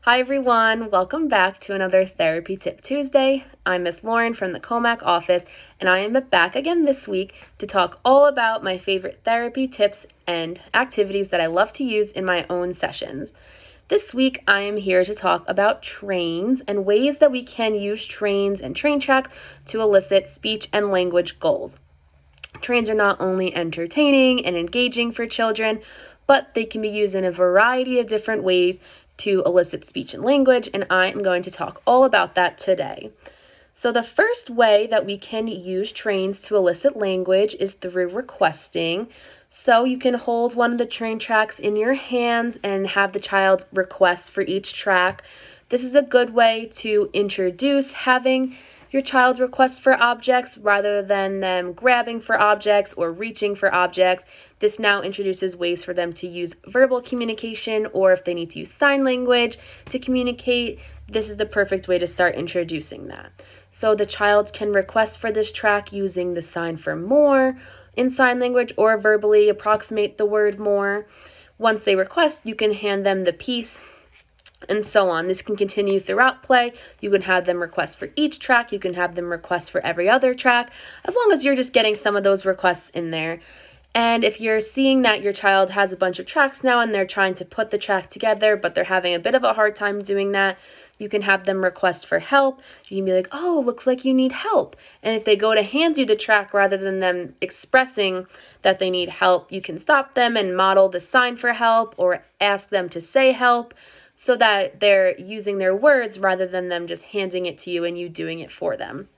Hi everyone, welcome back to another Therapy Tip Tuesday. I'm Miss Lauren from the Comac office, and I am back again this week to talk all about my favorite therapy tips and activities that I love to use in my own sessions. This week I am here to talk about trains and ways that we can use trains and train tracks to elicit speech and language goals. Trains are not only entertaining and engaging for children, but they can be used in a variety of different ways to elicit speech and language, and I am going to talk all about that today. So the first way that we can use trains to elicit language is through requesting. So you can hold one of the train tracks in your hands and have the child request for each track. This is a good way to introduce having your child request for objects rather than them grabbing for objects or reaching for objects. This now introduces ways for them to use verbal communication, or if they need to use sign language to communicate, this is the perfect way to start introducing that. So the child can request for this track using the sign for more in sign language or verbally approximate the word more. Once they request, you can hand them the piece and so on. This can continue throughout play. You can have them request for each track. You can have them request for every other track, as long as you're just getting some of those requests in there. And if you're seeing that your child has a bunch of tracks now and they're trying to put the track together, but they're having a bit of a hard time doing that, you can have them request for help. You can be like, oh, looks like you need help. And if they go to hand you the track rather than them expressing that they need help, you can stop them and model the sign for help or ask them to say help, so that they're using their words rather than them just handing it to you and you doing it for them.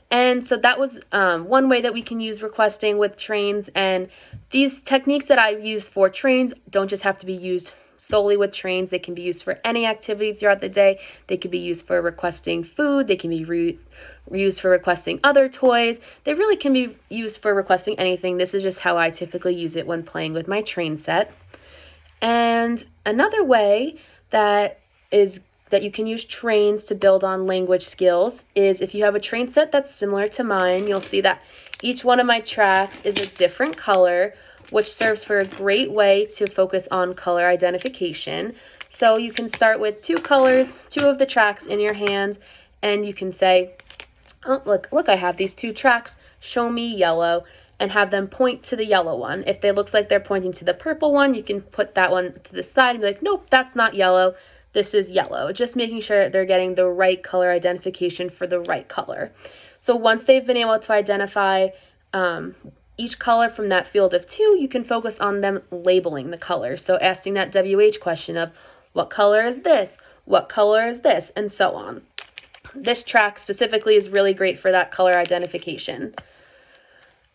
And so that was one way that we can use requesting with trains. And these techniques that I use for trains don't just have to be used solely with trains. They can be used for any activity throughout the day. They can be used for requesting food. They can be used for requesting other toys. They really can be used for requesting anything. This is just how I typically use it when playing with my train set. And another way that you can use trains to build on language skills is if you have a train set that's similar to mine, you'll see that each one of my tracks is a different color, which serves for a great way to focus on color identification. So you can start with two colors, two of the tracks in your hand, and you can say, oh, look, I have these two tracks, show me yellow, and have them point to the yellow one. If it looks like they're pointing to the purple one, you can put that one to the side and be like, nope, that's not yellow, this is yellow. Just making sure that they're getting the right color identification for the right color. So once they've been able to identify each color from that field of two, you can focus on them labeling the color. So asking that WH question of, what color is this? What color is this? And so on. This track specifically is really great for that color identification.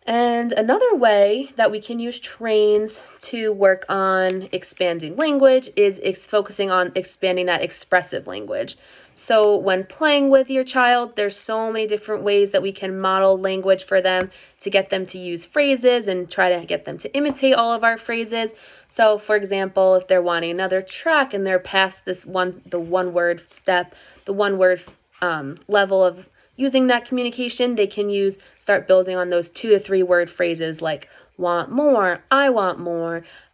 And another way that we can use trains to work on expanding language is focusing on expanding that expressive language. So when playing with your child, there's so many different ways that we can model language for them to get them to use phrases and try to get them to imitate all of our phrases. So for example, if they're wanting another track and they're past the one word step, the one word level of using that communication, they can start building on those 2 to 3 word phrases like want more,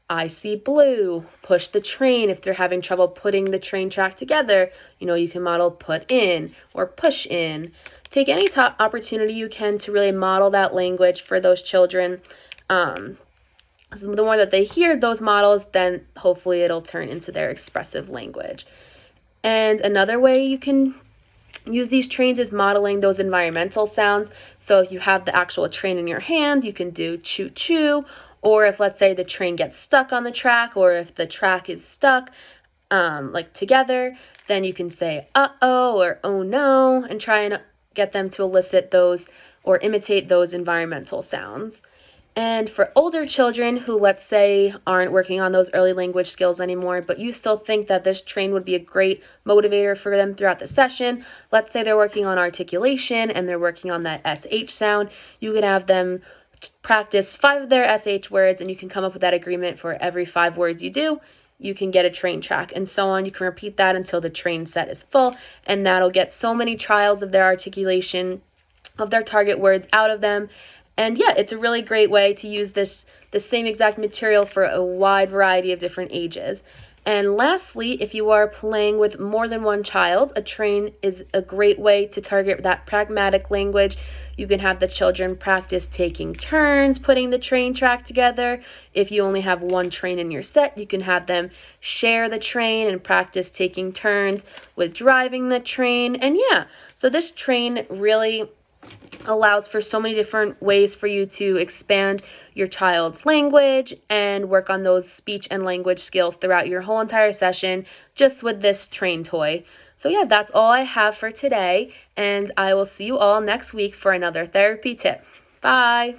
I see blue, push the train. If they're having trouble putting the train track together, you can model put in or push in. Take any opportunity you can to really model that language for those children. So the more that they hear those models, then hopefully it'll turn into their expressive language. And another way you can use these trains is modeling those environmental sounds. So if you have the actual train in your hand, you can do choo choo, or if let's say the train gets stuck on the track, or if the track is stuck like together, then you can say uh-oh or oh no and try and get them to elicit those or imitate those environmental sounds. And for older children who, let's say, aren't working on those early language skills anymore, but you still think that this train would be a great motivator for them throughout the session, let's say they're working on articulation and they're working on that SH sound, you can have them practice 5 of their SH words, and you can come up with that agreement for every 5 words you do, you can get a train track, and so on. You can repeat that until the train set is full, and that'll get so many trials of their articulation, of their target words out of them. And yeah, it's a really great way to use the same exact material for a wide variety of different ages. And lastly, if you are playing with more than one child, a train is a great way to target that pragmatic language. You can have the children practice taking turns putting the train track together. If you only have one train in your set, you can have them share the train and practice taking turns with driving the train. And yeah, so this train really allows for so many different ways for you to expand your child's language and work on those speech and language skills throughout your whole entire session just with this train toy. So yeah, that's all I have for today, and I will see you all next week for another therapy tip. Bye!